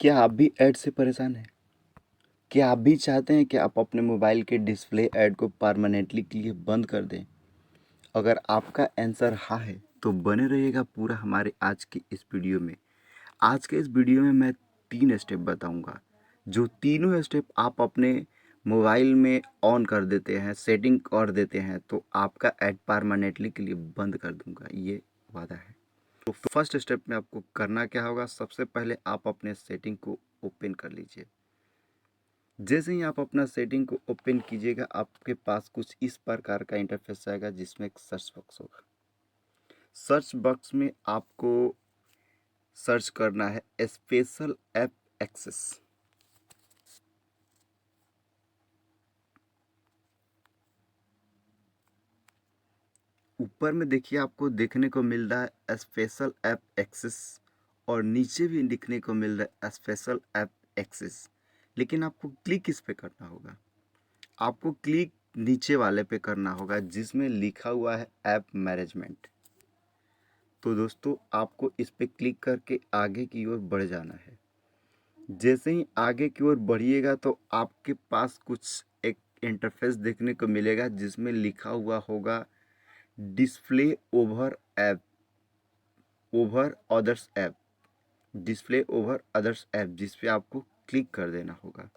क्या आप भी ऐड से परेशान हैं? क्या आप भी चाहते हैं कि आप अपने मोबाइल के डिस्प्ले ऐड को परमानेंटली के लिए बंद कर दें? अगर आपका आंसर हाँ है, तो बने रहिएगा पूरा हमारे आज की इस वीडियो में। आज के इस वीडियो में मैं 3 स्टेप बताऊंगा, जो तीनों स्टेप आप अपने मोबाइल में ऑन कर देते हैं, सेटिंग कर देते हैं, तो आपका ऐड परमानेंटली के लिए बंद कर दूंगा, ये वादा है। तो फर्स्ट स्टेप में आपको करना क्या होगा, सबसे पहले आप अपने सेटिंग को ओपन कर लीजिए। जैसे ही आप अपना सेटिंग को ओपन कीजिएगा, आपके पास कुछ इस प्रकार का इंटरफेस आएगा जिसमें एक सर्च बॉक्स होगा। सर्च बॉक्स में आपको सर्च करना है स्पेशल ऐप एक्सेस। ऊपर में देखिए आपको देखने को मिल रहा है स्पेशल ऐप एक्सेस, और नीचे भी दिखने को मिल रहा है स्पेशल ऐप एक्सेस। लेकिन आपको क्लिक किस पे करना होगा? आपको क्लिक नीचे वाले पे करना होगा जिसमें लिखा हुआ है ऐप मैनेजमेंट। तो दोस्तों आपको इस पे क्लिक करके आगे की ओर बढ़ जाना है। जैसे ही आगे की ओर बढ़िएगा तो आपके पास कुछ एक इंटरफेस देखने को मिलेगा जिसमें लिखा हुआ होगा display over app, over others app, display over others app, जिस पे आपको क्लिक कर देना होगा।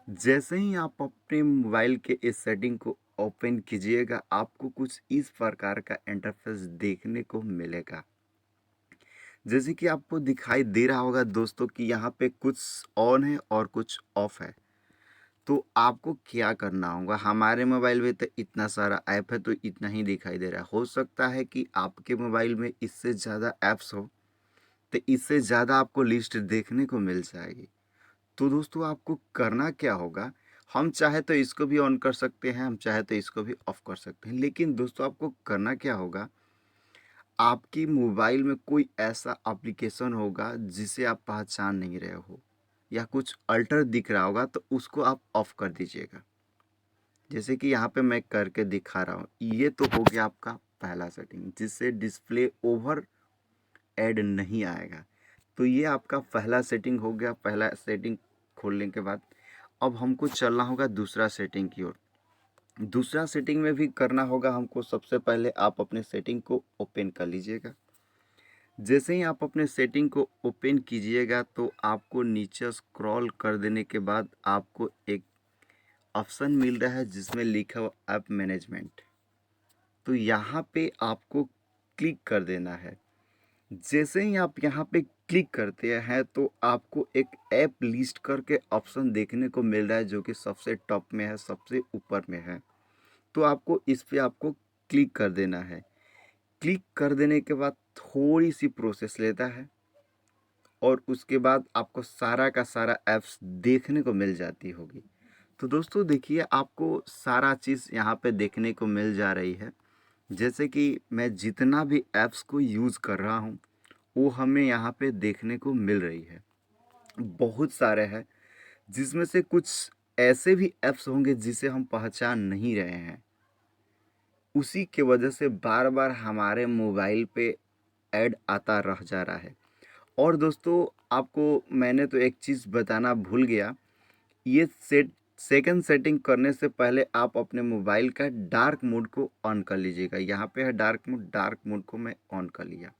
जैसे ही आप अपने मोबाइल के इस सेटिंग को ओपन कीजिएगा, आपको कुछ इस प्रकार का इंटरफेस देखने को मिलेगा। जैसे कि आपको दिखाई दे रहा होगा दोस्तों कि यहाँ पे कुछ ऑन है और कुछ ऑफ है। तो आपको क्या करना होगा? हमारे मोबाइल में तो इतना सारा ऐप है तो इतना ही दिखाई दे रहा है। हो सकता है कि आपके मोबाइल में इससे ज़्यादा ऐप्स हो, तो इससे ज़्यादा आपको लिस्ट देखने को मिल जाएगी। तो दोस्तों आपको करना क्या होगा? हम चाहे तो इसको भी ऑन कर सकते हैं, हम चाहे तो इसको भी ऑफ कर सकते हैं। लेकिन दोस्तों आपको करना क्या होगा? आपकी मोबाइल में कोई ऐसा एप्लीकेशन होगा जिसे आप पहचान नहीं रहे हो, या कुछ अल्टर दिख रहा होगा, तो उसको आप ऑफ कर दीजिएगा। जैसे कि यहाँ पे मैं करके दिखा रहा हूँ। ये तो हो गया आपका पहला सेटिंग, जिससे डिस्प्ले ओवर ऐड नहीं आएगा। तो ये आपका पहला सेटिंग हो गया। पहला सेटिंग खोलने के बाद अब हमको चलना होगा दूसरा सेटिंग की ओर। दूसरा सेटिंग में भी करना होगा हमको। सबसे पहले आप अपने सेटिंग को ओपन कर लीजिएगा। जैसे ही आप अपने सेटिंग को ओपन कीजिएगा तो आपको नीचे स्क्रॉल कर देने के बाद आपको एक ऑप्शन मिल रहा है जिसमें लिखा हुआ ऐप मैनेजमेंट। तो यहाँ पे आपको क्लिक कर देना है। जैसे ही आप यहाँ पे क्लिक करते हैं तो आपको एक ऐप लिस्ट करके ऑप्शन देखने को मिल रहा है, जो कि सबसे टॉप में है, सबसे ऊपर में है। तो आपको इस पे आपको क्लिक कर देना है। क्लिक कर देने के बाद थोड़ी सी प्रोसेस लेता है, और उसके बाद आपको सारा का सारा ऐप्स देखने को मिल जाती होगी। तो दोस्तों देखिए, आपको सारा चीज़ यहाँ पे देखने को मिल जा रही है। जैसे कि मैं जितना भी ऐप्स को यूज़ कर रहा हूँ वो हमें यहाँ पे देखने को मिल रही है। बहुत सारे हैं, जिसमें से कुछ ऐसे भी ऐप्स होंगे जिसे हम पहचान नहीं रहे हैं। उसी के वजह से बार बार हमारे मोबाइल पे ऐड आता रह जा रहा है। और दोस्तों आपको मैंने तो एक चीज़ बताना भूल गया। ये सेकंड सेटिंग करने से पहले आप अपने मोबाइल का डार्क मोड को ऑन कर लीजिएगा। यहाँ पे है डार्क मोड। डार्क मोड को मैं ऑन कर लिया।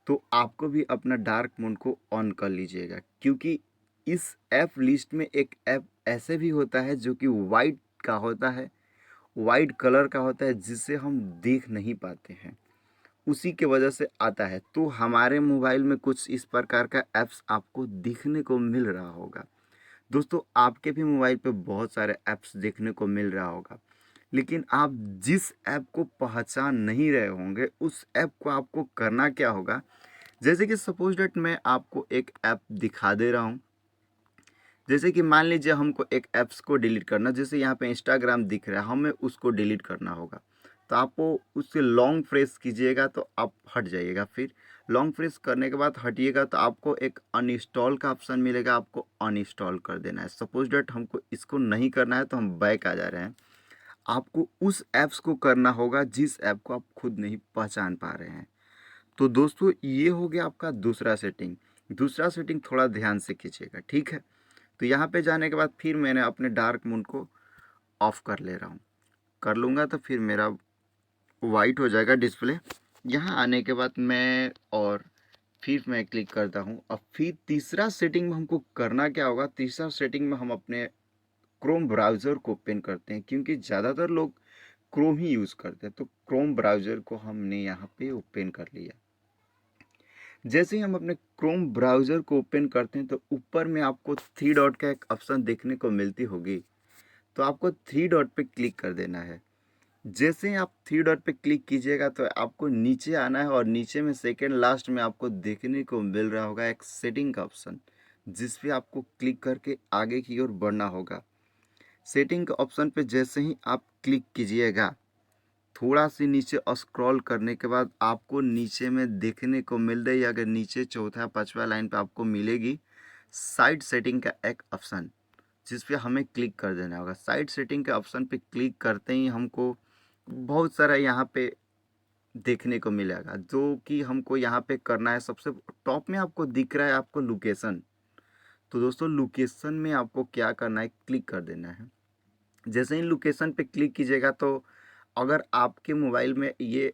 तो आपको भी अपना डार्क मोड को ऑन कर लीजिएगा, क्योंकि इस ऐप लिस्ट में एक ऐप ऐसे भी होता है जो कि वाइट का होता है, वाइट कलर का होता है, जिसे हम देख नहीं पाते हैं। उसी के वजह से आता है। तो हमारे मोबाइल में कुछ इस प्रकार का ऐप्स आपको दिखने को मिल रहा होगा। दोस्तों आपके भी मोबाइल पे बहुत सारे ऐप्स देखने को मिल रहा होगा, लेकिन आप जिस ऐप को पहचान नहीं रहे होंगे उस ऐप को आपको करना क्या होगा? जैसे कि सपोज डेट मैं आपको एक ऐप दिखा दे रहा हूँ। जैसे कि मान लीजिए हमको एक ऐप्स को डिलीट करना, जैसे यहाँ पे इंस्टाग्राम दिख रहा है, हमें उसको डिलीट करना होगा। तो आपको उससे लॉन्ग प्रेस कीजिएगा तो आप हट जाइएगा। फिर लॉन्ग प्रेस करने के बाद हटिएगा तो आपको एक अनइंस्टॉल का ऑप्शन मिलेगा, आपको अनइंस्टॉल कर देना है। सपोज डेट हमको इसको नहीं करना है तो हम बैक आ जा रहे हैं। आपको उस ऐप्स को करना होगा जिस ऐप को आप खुद नहीं पहचान पा रहे हैं। तो दोस्तों ये हो गया आपका दूसरा सेटिंग। दूसरा सेटिंग थोड़ा ध्यान से कीजिएगा, ठीक है। तो यहाँ पे जाने के बाद फिर मैंने अपने डार्क मोड को ऑफ कर ले रहा हूँ। कर लूँगा तो फिर मेरा वाइट हो जाएगा डिस्प्ले। यहाँ आने के बाद फिर मैं क्लिक करता हूँ। अब फिर तीसरा सेटिंग में हमको करना क्या होगा, तीसरा सेटिंग में हम अपने क्रोम ब्राउज़र को ओपन करते हैं, क्योंकि ज़्यादातर लोग क्रोम ही यूज़ करते हैं। तो क्रोम ब्राउज़र को हमने यहाँ पे ओपन कर लिया। जैसे ही हम अपने क्रोम ब्राउज़र को ओपन करते हैं तो ऊपर में आपको थ्री डॉट का एक ऑप्शन देखने को मिलती होगी। तो आपको थ्री डॉट पे क्लिक कर देना है। जैसे ही आप थ्री डॉट पे क्लिक कीजिएगा तो आपको नीचे आना है और नीचे में सेकेंड लास्ट में आपको देखने को मिल रहा होगा एक सेटिंग का ऑप्शन, जिस पे आपको क्लिक करके आगे की ओर बढ़ना होगा। सेटिंग के ऑप्शन पे जैसे ही आप क्लिक कीजिएगा, थोड़ा सी नीचे स्क्रॉल करने के बाद आपको नीचे में देखने को मिल रही है, अगर नीचे चौथा पांचवा लाइन पे आपको मिलेगी साइड सेटिंग का एक ऑप्शन, जिस पे हमें क्लिक कर देना होगा। साइड सेटिंग के ऑप्शन पे क्लिक करते ही हमको बहुत सारा यहाँ पे देखने को मिलेगा, जो कि हमको यहाँ पे करना है। सबसे टॉप में आपको दिख रहा है आपको लोकेशन। तो दोस्तों लोकेशन में आपको क्या करना है, क्लिक कर देना है। जैसे ही लोकेशन पे क्लिक कीजिएगा तो अगर आपके मोबाइल में ये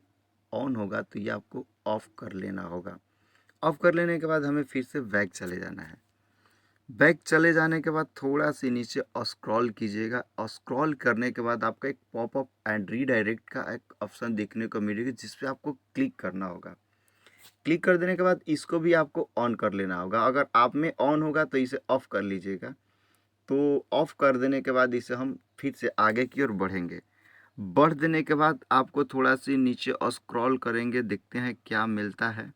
ऑन होगा तो ये आपको ऑफ कर लेना होगा। ऑफ कर लेने के बाद हमें फिर से बैक चले जाना है। बैक चले जाने के बाद थोड़ा सी नीचे स्क्रॉल कीजिएगा। स्क्रॉल करने के बाद आपका एक पॉपअप एंड रीडायरेक्ट का एक ऑप्शन देखने को मिलेगा, जिस पे आपको क्लिक करना होगा। क्लिक कर देने के बाद इसको भी आपको ऑन कर लेना होगा। अगर आप में ऑन होगा तो इसे ऑफ कर लीजिएगा। तो ऑफ कर देने के बाद इसे हम फिर से आगे की ओर बढ़ेंगे। बढ़ देने के बाद आपको थोड़ा सी नीचे स्क्रॉल करेंगे, देखते हैं क्या मिलता है।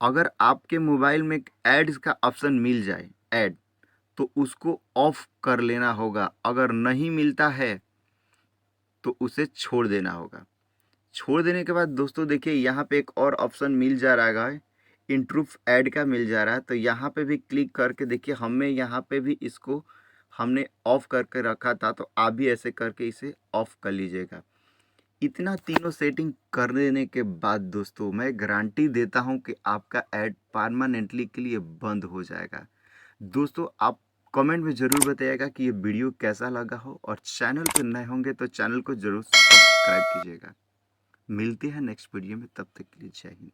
अगर आपके मोबाइल में एड्स का ऑप्शन मिल जाए ऐड, तो उसको ऑफ कर लेना होगा। अगर नहीं मिलता है तो उसे छोड़ देना होगा। छोड़ देने के बाद दोस्तों देखिए यहाँ पे एक और ऑप्शन मिल जा रहा है, इंट्रूफ ऐड का मिल जा रहा है। तो यहाँ पे भी क्लिक करके देखिए, हमें यहाँ पे भी इसको हमने ऑफ करके रखा था, तो आप भी ऐसे करके इसे ऑफ कर लीजिएगा। इतना तीनों सेटिंग कर लेने के बाद दोस्तों मैं गारंटी देता हूँ कि आपका ऐड परमानेंटली के लिए बंद हो जाएगा। दोस्तों आप कमेंट में ज़रूर बताइएगा कि ये वीडियो कैसा लगा हो, और चैनल पर नए होंगे तो चैनल को ज़रूर सब्सक्राइब कीजिएगा। मिलते हैं नेक्स्ट वीडियो में, तब तक के लिए जय हिंद।